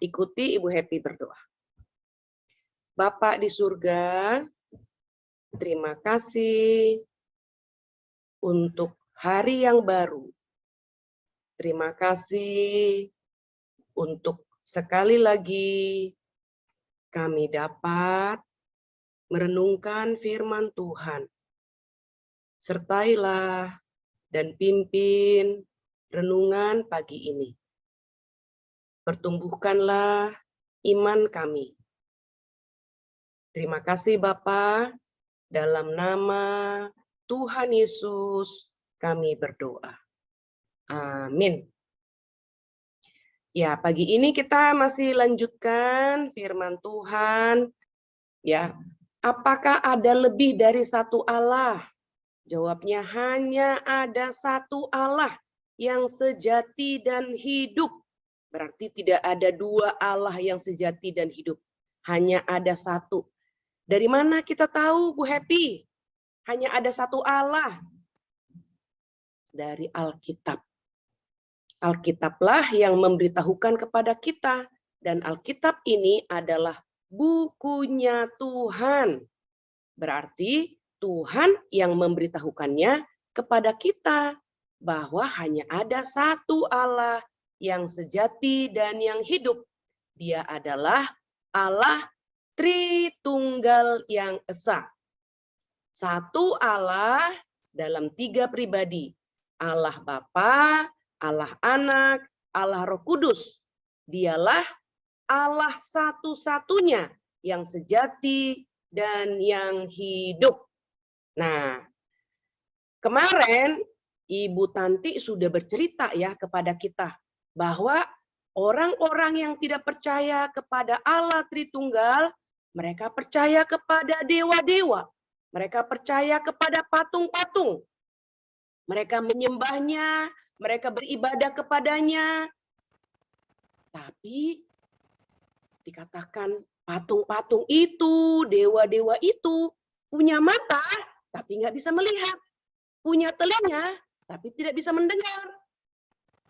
Ikuti Ibu Happy berdoa. Bapak di surga, terima kasih untuk hari yang baru. Terima kasih untuk sekali lagi kami dapat merenungkan firman Tuhan. Sertailah dan pimpin renungan pagi ini. Pertumbuhkanlah iman kami. Terima kasih Bapa, dalam nama Tuhan Yesus kami berdoa. Amin. Ya, pagi ini kita masih lanjutkan firman Tuhan. Ya, apakah ada lebih dari satu Allah? Jawabnya hanya ada satu Allah yang sejati dan hidup. Berarti tidak ada dua Allah yang sejati dan hidup. Hanya ada satu. Dari mana kita tahu, Bu Happy? Hanya ada satu Allah. Dari Alkitab. Alkitablah yang memberitahukan kepada kita. Dan Alkitab ini adalah bukunya Tuhan. Berarti Tuhan yang memberitahukannya kepada kita bahwa hanya ada satu Allah yang sejati dan yang hidup. Dia adalah Allah Tritunggal yang Esa. Satu Allah dalam tiga pribadi. Allah Bapa, Allah Anak, Allah Roh Kudus. Dialah Allah satu-satunya yang sejati dan yang hidup. Nah, kemarin Ibu Tanti sudah bercerita ya kepada kita bahwa orang-orang yang tidak percaya kepada Allah Tritunggal, mereka percaya kepada dewa-dewa. Mereka percaya kepada patung-patung. Mereka menyembahnya, mereka beribadah kepadanya. Tapi dikatakan patung-patung itu, dewa-dewa itu punya mata, tapi nggak bisa melihat. Punya telinga, tapi tidak bisa mendengar.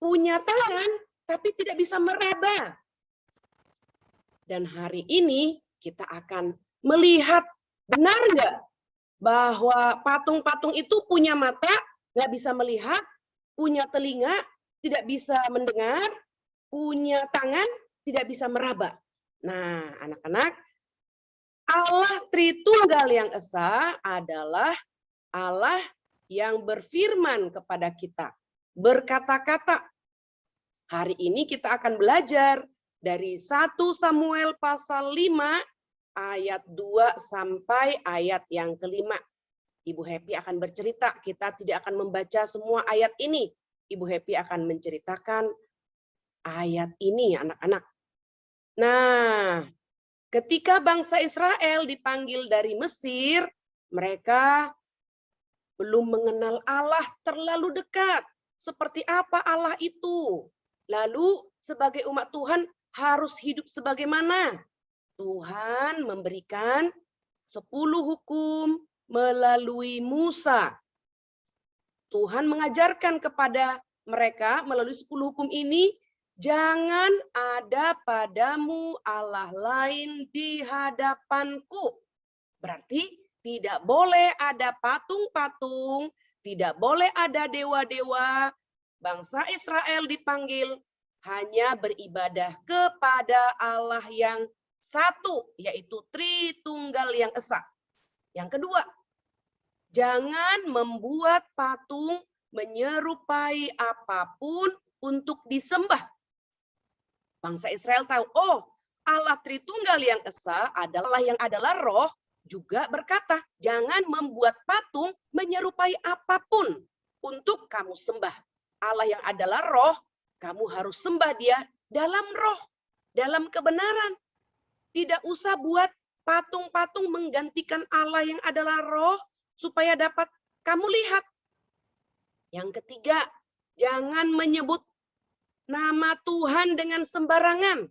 Punya tangan, tapi tidak bisa meraba. Dan hari ini kita akan melihat, benar nggak bahwa patung-patung itu punya mata, nggak bisa melihat, punya telinga, tidak bisa mendengar, punya tangan, tidak bisa meraba. Nah, anak-anak, Allah Tritunggal yang Esa adalah Allah yang berfirman kepada kita, berkata-kata. Hari ini kita akan belajar dari 1 Samuel pasal 5 ayat 2 sampai ayat yang kelima. Ibu Happy akan bercerita, kita tidak akan membaca semua ayat ini. Ibu Happy akan menceritakan ayat ini, anak-anak. Nah, ketika bangsa Israel dipanggil dari Mesir, mereka belum mengenal Allah terlalu dekat. Seperti apa Allah itu? Lalu sebagai umat Tuhan harus hidup sebagaimana? Tuhan memberikan 10 hukum melalui Musa. Tuhan mengajarkan kepada mereka melalui 10 hukum ini, jangan ada padamu Allah lain di hadapanku. Berarti tidak boleh ada patung-patung, tidak boleh ada dewa-dewa. Bangsa Israel dipanggil hanya beribadah kepada Allah yang satu, yaitu Tritunggal yang Esa. Yang kedua, jangan membuat patung menyerupai apapun untuk disembah. Bangsa Israel tahu, oh, Allah Tritunggal yang Esa adalah yang adalah roh, juga berkata, jangan membuat patung menyerupai apapun untuk kamu sembah. Allah yang adalah roh, kamu harus sembah dia dalam roh, dalam kebenaran. Tidak usah buat patung-patung menggantikan Allah yang adalah roh, supaya dapat kamu lihat. Yang ketiga, jangan menyebut nama Tuhan dengan sembarangan.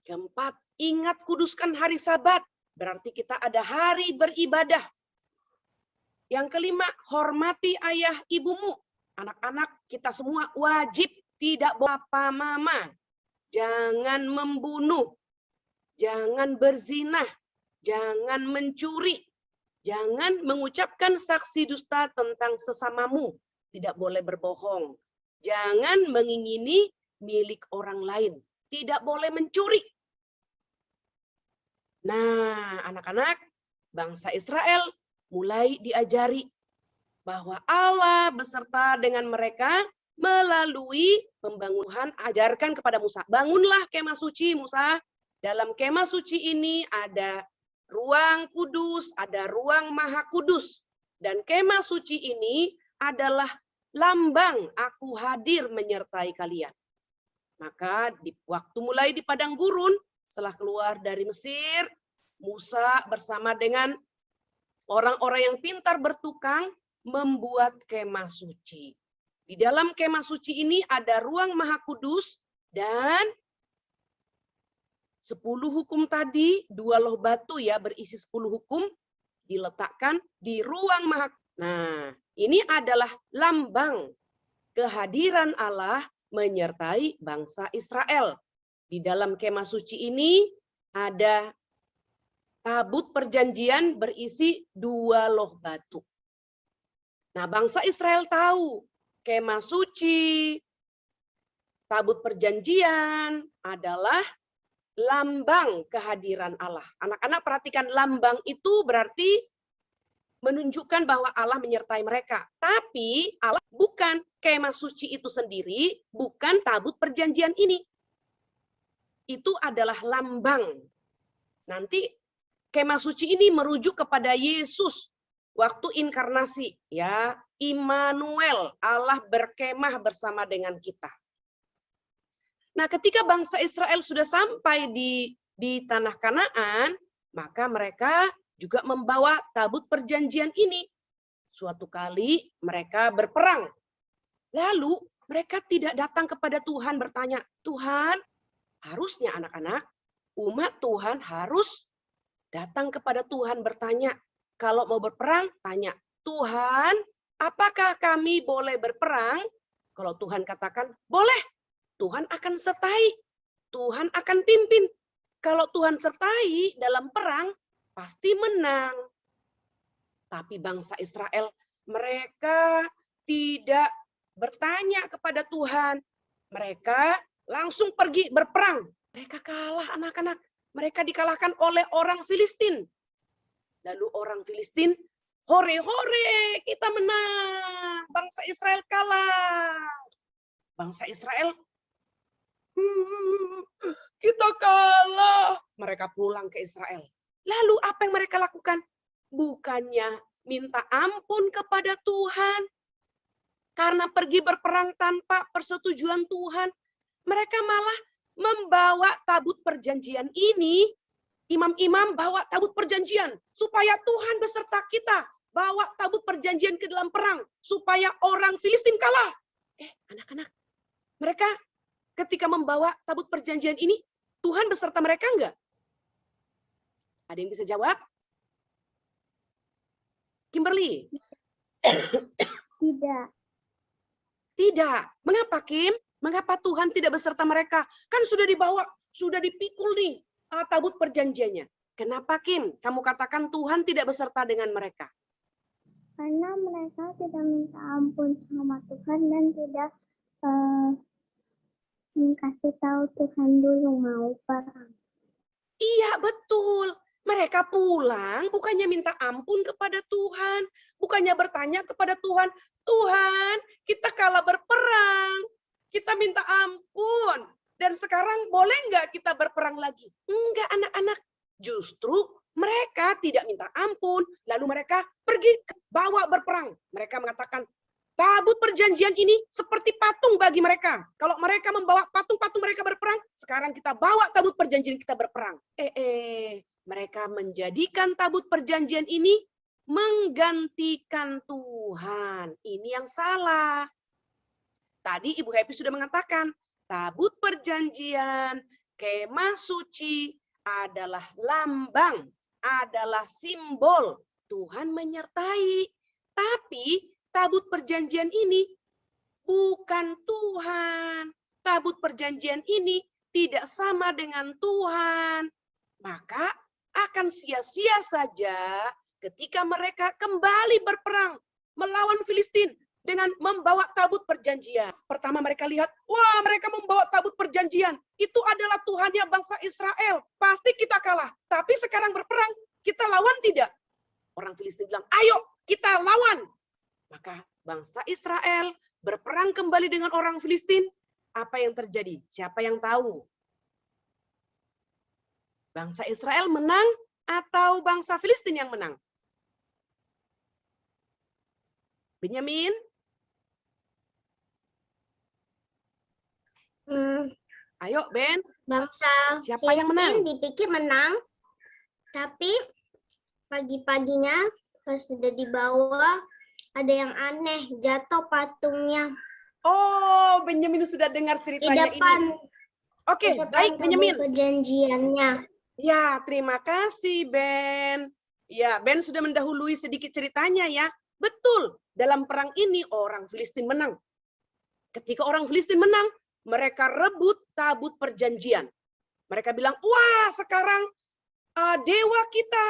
Keempat, ingat kuduskan hari Sabat. Berarti kita ada hari beribadah. Yang kelima, hormati ayah ibumu. Anak-anak kita semua wajib tidak bawa papa mama. jangan membunuh, jangan berzinah, jangan mencuri, jangan mengucapkan saksi dusta tentang sesamamu, tidak boleh berbohong, jangan mengingini milik orang lain, tidak boleh mencuri. Nah, anak-anak, bangsa Israel mulai diajari bahwa Allah beserta dengan mereka melalui pembangunan. Ajarkan kepada Musa, bangunlah kemah suci Musa. Dalam kemah suci ini ada ruang kudus, ada ruang maha kudus. Dan kemah suci ini adalah lambang aku hadir menyertai kalian. Maka waktu mulai di padang gurun, setelah keluar dari Mesir, Musa bersama dengan orang-orang yang pintar bertukang membuat kemah suci. Di dalam kemah suci ini ada ruang maha kudus dan 10 hukum tadi, 2 loh batu ya berisi 10 hukum diletakkan di ruang maha. Nah, ini adalah lambang kehadiran Allah menyertai bangsa Israel. Di dalam kemah suci ini ada tabut perjanjian berisi 2 loh batu. Nah, bangsa Israel tahu kemah suci, tabut perjanjian adalah lambang kehadiran Allah. Anak-anak perhatikan, lambang itu berarti menunjukkan bahwa Allah menyertai mereka. Tapi Allah bukan kemah suci itu sendiri, bukan tabut perjanjian ini. Itu adalah lambang. Nanti kemah suci ini merujuk kepada Yesus waktu inkarnasi, ya, Immanuel, Allah berkemah bersama dengan kita. Nah, ketika bangsa Israel sudah sampai di tanah Kanaan, maka mereka juga membawa tabut perjanjian ini. Suatu kali mereka berperang. Lalu mereka tidak datang kepada Tuhan bertanya, Tuhan, harusnya anak-anak, umat Tuhan harus datang kepada Tuhan bertanya. Kalau mau berperang, tanya, Tuhan, apakah kami boleh berperang? Kalau Tuhan katakan, boleh. Tuhan akan sertai. Tuhan akan pimpin. Kalau Tuhan sertai dalam perang, pasti menang. Tapi bangsa Israel, mereka tidak bertanya kepada Tuhan. Mereka langsung pergi berperang. Mereka kalah anak-anak. Mereka dikalahkan oleh orang Filistin. Lalu orang Filistin, hore-hore, kita menang. Bangsa Israel kalah. Bangsa Israel, kita kalah. Mereka pulang ke Israel. Lalu apa yang mereka lakukan? Bukannya minta ampun kepada Tuhan, karena pergi berperang tanpa persetujuan Tuhan, mereka malah membawa tabut perjanjian ini. Imam-imam bawa tabut perjanjian supaya Tuhan beserta kita. Bawa tabut perjanjian ke dalam perang supaya orang Filistin kalah. Anak-anak, mereka ketika membawa tabut perjanjian ini, Tuhan beserta mereka enggak? Ada yang bisa jawab? Kimberly? Tidak. Tidak. Mengapa, Kim? Mengapa Tuhan tidak beserta mereka? Kan sudah dibawa, sudah dipikul nih tabut perjanjiannya. Kenapa, Kim? Kamu katakan Tuhan tidak beserta dengan mereka? Karena mereka tidak minta ampun sama Tuhan dan tidak kasih tahu Tuhan dulu mau perang. Iya, betul. Mereka pulang bukannya minta ampun kepada Tuhan, bukannya bertanya kepada Tuhan, Tuhan, kita kalah berperang, kita minta ampun, dan sekarang boleh nggak kita berperang lagi? Enggak, anak-anak. Justru mereka tidak minta ampun, lalu mereka pergi bawa berperang. Mereka mengatakan, tabut perjanjian ini seperti patung bagi mereka. Kalau mereka membawa patung-patung mereka berperang, sekarang kita bawa tabut perjanjian kita berperang. Mereka menjadikan tabut perjanjian ini menggantikan Tuhan. Ini yang salah. Tadi Ibu Happy sudah mengatakan, tabut perjanjian, kemah suci adalah lambang, adalah simbol Tuhan menyertai. Tapi tabut perjanjian ini bukan Tuhan. Tabut perjanjian ini tidak sama dengan Tuhan, maka akan sia-sia saja ketika mereka kembali berperang melawan Filistin dengan membawa tabut perjanjian. Pertama mereka lihat, wah mereka membawa tabut perjanjian. Itu adalah Tuhannya bangsa Israel. Pasti kita kalah. Tapi sekarang berperang, kita lawan tidak? Orang Filistin bilang, ayo kita lawan. Maka bangsa Israel berperang kembali dengan orang Filistin. Apa yang terjadi? Siapa yang tahu? Bangsa Israel menang atau bangsa Filistin yang menang? Benyamin? Ayo Ben, Bangsa siapa yang menang? Filistin dipikir menang, tapi pagi-paginya pas sudah dibawa ada yang aneh, jatuh patungnya Oh, Benyamin sudah dengar di ceritanya depan. ini. Oke, Di depan baik Benyamin. tabut perjanjiannya. Ya, terima kasih Ben. Ya, Ben sudah mendahului sedikit ceritanya ya. Betul, dalam perang ini orang Filistin menang. Ketika orang Filistin menang, mereka rebut tabut perjanjian. Mereka bilang, wah sekarang dewa kita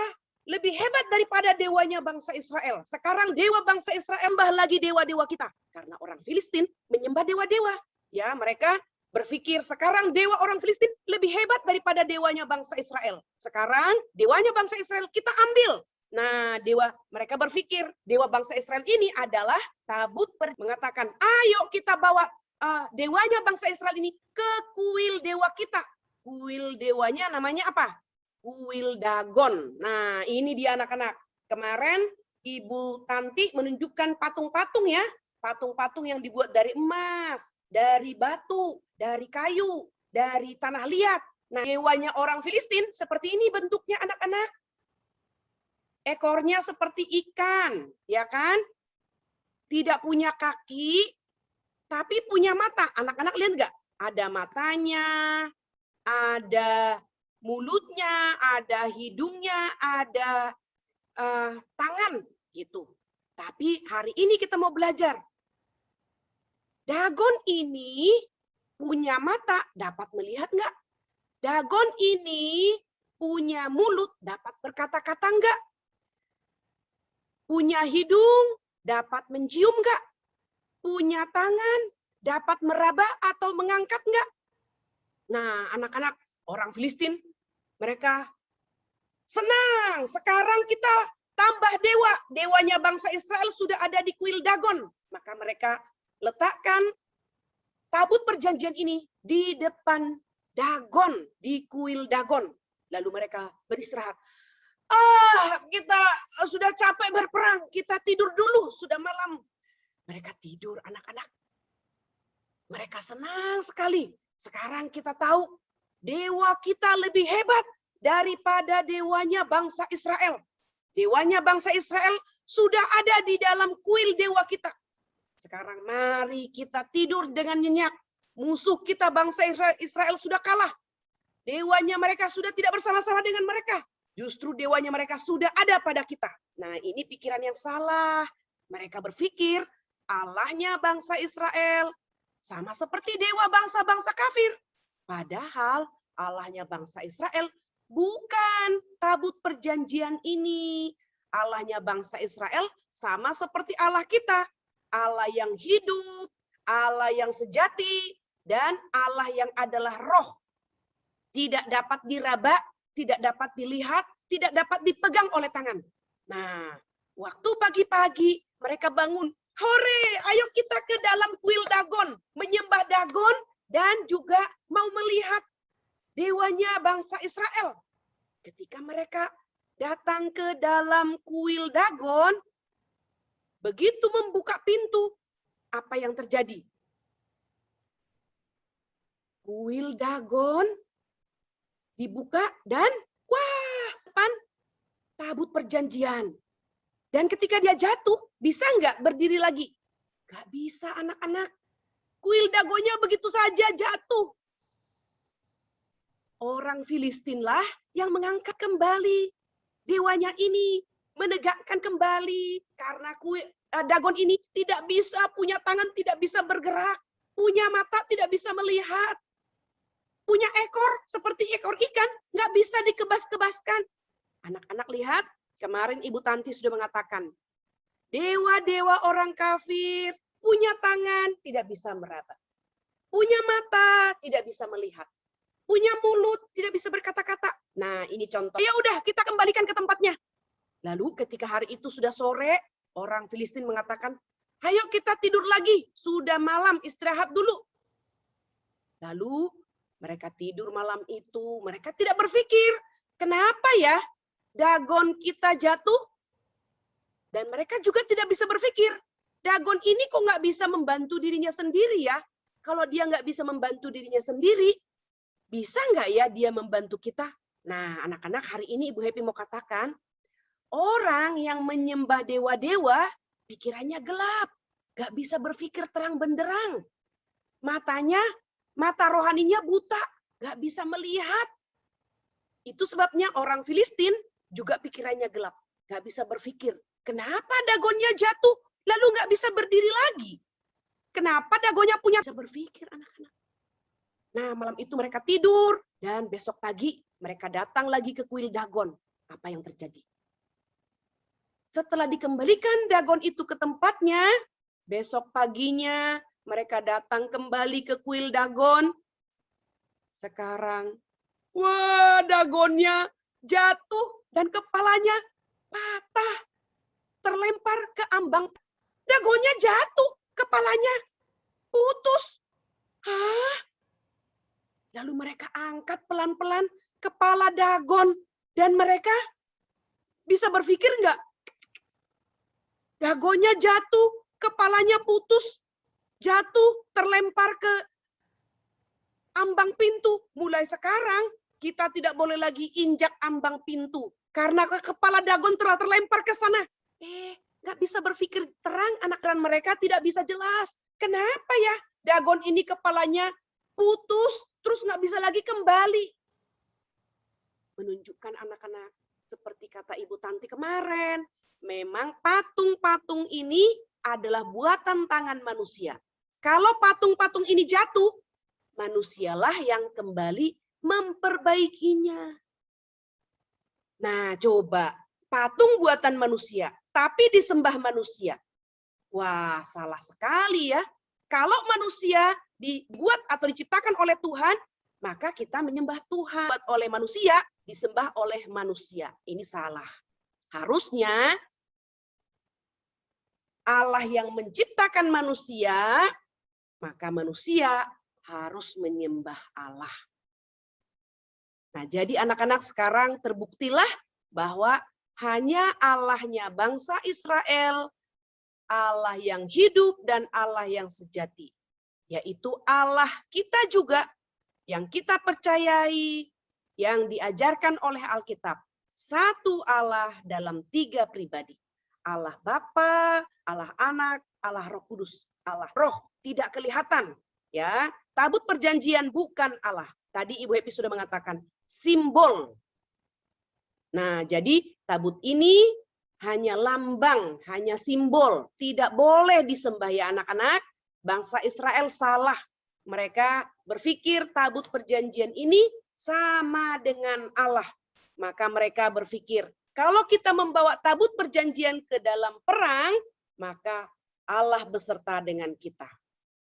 lebih hebat daripada dewanya bangsa Israel. Sekarang dewa bangsa Israel tambah lagi dewa-dewa kita. Karena orang Filistin menyembah dewa-dewa. Ya, mereka berpikir sekarang dewa orang Filistin lebih hebat daripada dewanya bangsa Israel. Sekarang dewanya bangsa Israel kita ambil. Nah, mereka berpikir dewa bangsa Israel ini adalah tabut mengatakan, ayo kita bawa dewanya bangsa Israel ini ke kuil dewa kita. Kuil dewanya namanya apa? Kuil Dagon. Nah, ini dia anak-anak. Kemarin Ibu Tanti menunjukkan patung-patung ya. Patung-patung yang dibuat dari emas, dari batu, dari kayu, dari tanah liat. Nah, dewanya orang Filistin seperti ini bentuknya anak-anak. Ekornya seperti ikan, ya kan? Tidak punya kaki, tapi punya mata. Anak-anak lihat nggak? Ada matanya, ada mulutnya, ada hidungnya, ada tangan, gitu. Tapi hari ini kita mau belajar. Dagon ini punya mata, dapat melihat nggak? Dagon ini punya mulut, dapat berkata-kata nggak? Punya hidung, dapat mencium nggak? Punya tangan, dapat meraba atau mengangkat nggak? Nah, anak-anak orang Filistin, mereka senang. Sekarang kita tambah dewa. Dewanya bangsa Israel sudah ada di kuil Dagon. Maka mereka letakkan tabut perjanjian ini di depan Dagon, di kuil Dagon. Lalu mereka beristirahat. Kita sudah capek berperang, kita tidur dulu, sudah malam. Mereka tidur, anak-anak. Mereka senang sekali. Sekarang kita tahu, dewa kita lebih hebat daripada dewanya bangsa Israel. Dewanya bangsa Israel sudah ada di dalam kuil dewa kita. Sekarang mari kita tidur dengan nyenyak. Musuh kita bangsa Israel sudah kalah. Dewanya mereka sudah tidak bersama-sama dengan mereka. Justru dewanya mereka sudah ada pada kita. Nah, ini pikiran yang salah. Mereka berpikir Allahnya bangsa Israel sama seperti dewa bangsa-bangsa kafir. Padahal Allahnya bangsa Israel bukan tabut perjanjian ini. Allahnya bangsa Israel sama seperti Allah kita. Allah yang hidup, Allah yang sejati, dan Allah yang adalah roh. Tidak dapat diraba, tidak dapat dilihat, tidak dapat dipegang oleh tangan. Nah, waktu pagi-pagi mereka bangun. Hore, ayo kita ke dalam kuil Dagon. Menyembah Dagon dan juga mau melihat dewanya bangsa Israel. Ketika mereka datang ke dalam kuil Dagon, begitu membuka pintu, apa yang terjadi? Kuil Dagon dibuka dan wah, depan tabut perjanjian. Dan ketika dia jatuh, bisa nggak berdiri lagi? Nggak bisa anak-anak. Kuil Dagonnya begitu saja jatuh. Orang Filistinlah yang mengangkat kembali dewanya ini, menegakkan kembali karena Dagon ini tidak bisa, punya tangan tidak bisa bergerak, punya mata tidak bisa melihat, punya seperti ekor ikan, nggak bisa dikebas-kebaskan. Anak-anak lihat, kemarin Ibu Tanti sudah mengatakan, dewa-dewa orang kafir punya tangan, tidak bisa meraba. Punya mata, tidak bisa melihat. Punya mulut, tidak bisa berkata-kata. Nah, ini contoh. Ya udah, kita kembalikan ke tempatnya. Lalu ketika hari itu sudah sore, orang Filistin mengatakan, ayo kita tidur lagi, sudah malam, istirahat dulu. Lalu mereka tidur malam itu, mereka tidak berpikir, kenapa ya Dagon kita jatuh? Dan mereka juga tidak bisa berpikir, Dagon ini kok nggak bisa membantu dirinya sendiri ya? Kalau dia nggak bisa membantu dirinya sendiri, bisa nggak ya dia membantu kita? Nah, anak-anak, hari ini Ibu Happy mau katakan, orang yang menyembah dewa-dewa, pikirannya gelap. Nggak bisa berpikir terang benderang. Matanya, mata rohaninya buta. Nggak bisa melihat. Itu sebabnya orang Filistin juga pikirannya gelap. Nggak bisa berpikir. Kenapa Dagonnya jatuh, lalu nggak bisa berdiri lagi? Kenapa Dagonnya punya? Bisa berpikir anak-anak. Nah, malam itu mereka tidur. Dan besok pagi mereka datang lagi ke kuil Dagon. Apa yang terjadi? Setelah dikembalikan Dagon itu ke tempatnya, besok paginya mereka datang kembali ke kuil Dagon. Sekarang, wah, Dagonnya jatuh dan kepalanya patah. Terlempar ke ambang. Dagonnya jatuh, kepalanya putus. Hah? Lalu mereka angkat pelan-pelan kepala Dagon. Dan mereka bisa berpikir nggak? Dagonnya jatuh, kepalanya putus. Jatuh, terlempar ke ambang pintu. Mulai sekarang, kita tidak boleh lagi injak ambang pintu. Karena kepala Dagon telah terlempar ke sana. Nggak bisa berpikir terang, anak-anak mereka tidak bisa jelas. Kenapa ya Dagon ini kepalanya putus, terus nggak bisa lagi kembali. Menunjukkan anak-anak, seperti kata Ibu Tanti kemarin, memang patung-patung ini adalah buatan tangan manusia. Kalau patung-patung ini jatuh, manusialah yang kembali memperbaikinya. Nah, coba, patung buatan manusia, tapi disembah manusia. Wah, salah sekali ya. Kalau manusia dibuat atau diciptakan oleh Tuhan, maka kita menyembah Tuhan. Buat oleh manusia, disembah oleh manusia. Ini salah. Harusnya Allah yang menciptakan manusia, maka manusia harus menyembah Allah. Nah, jadi anak-anak sekarang terbuktilah bahwa hanya Allahnya bangsa Israel, Allah yang hidup dan Allah yang sejati. Yaitu Allah kita juga yang kita percayai, yang diajarkan oleh Alkitab. Satu Allah dalam 3 pribadi. Allah Bapa, Allah Anak, Allah Roh Kudus. Allah Roh tidak kelihatan. Ya, tabut perjanjian bukan Allah. Tadi Ibu Happy sudah mengatakan simbol. Nah, jadi tabut ini hanya lambang, hanya simbol. Tidak boleh disembah ya anak-anak. Bangsa Israel salah. Mereka berpikir tabut perjanjian ini sama dengan Allah. Maka mereka berpikir, kalau kita membawa tabut perjanjian ke dalam perang, maka Allah beserta dengan kita.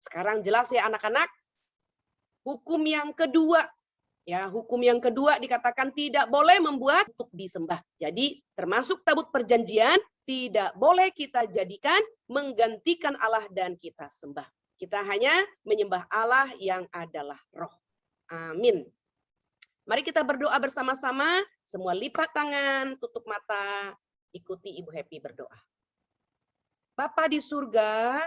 Sekarang jelas ya anak-anak, hukum yang kedua. Ya, hukum yang kedua dikatakan tidak boleh membuat untuk disembah. Jadi termasuk tabut perjanjian tidak boleh kita jadikan menggantikan Allah dan kita sembah. Kita hanya menyembah Allah yang adalah Roh. Amin. Mari kita berdoa bersama-sama. Semua lipat tangan, tutup mata, ikuti Ibu Happy berdoa. Bapa di surga,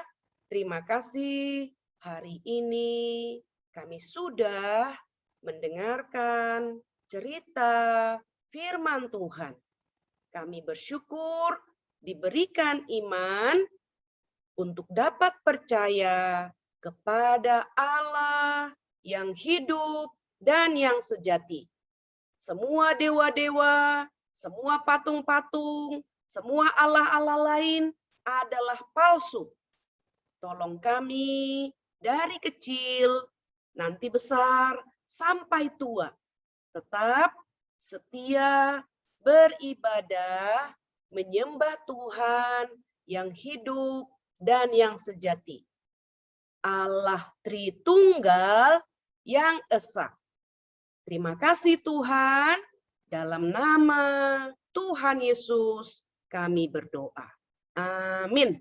terima kasih hari ini kami sudah mendengarkan cerita firman Tuhan. Kami bersyukur diberikan iman untuk dapat percaya kepada Allah yang hidup dan yang sejati. Semua dewa-dewa, semua patung-patung, semua Allah-Allah lain adalah palsu. Tolong kami dari kecil, nanti besar, sampai tua. tetap setia, beribadah, menyembah Tuhan yang hidup dan yang sejati. Allah Tritunggal yang esa. Terima kasih Tuhan, dalam nama Tuhan Yesus kami berdoa. Amin.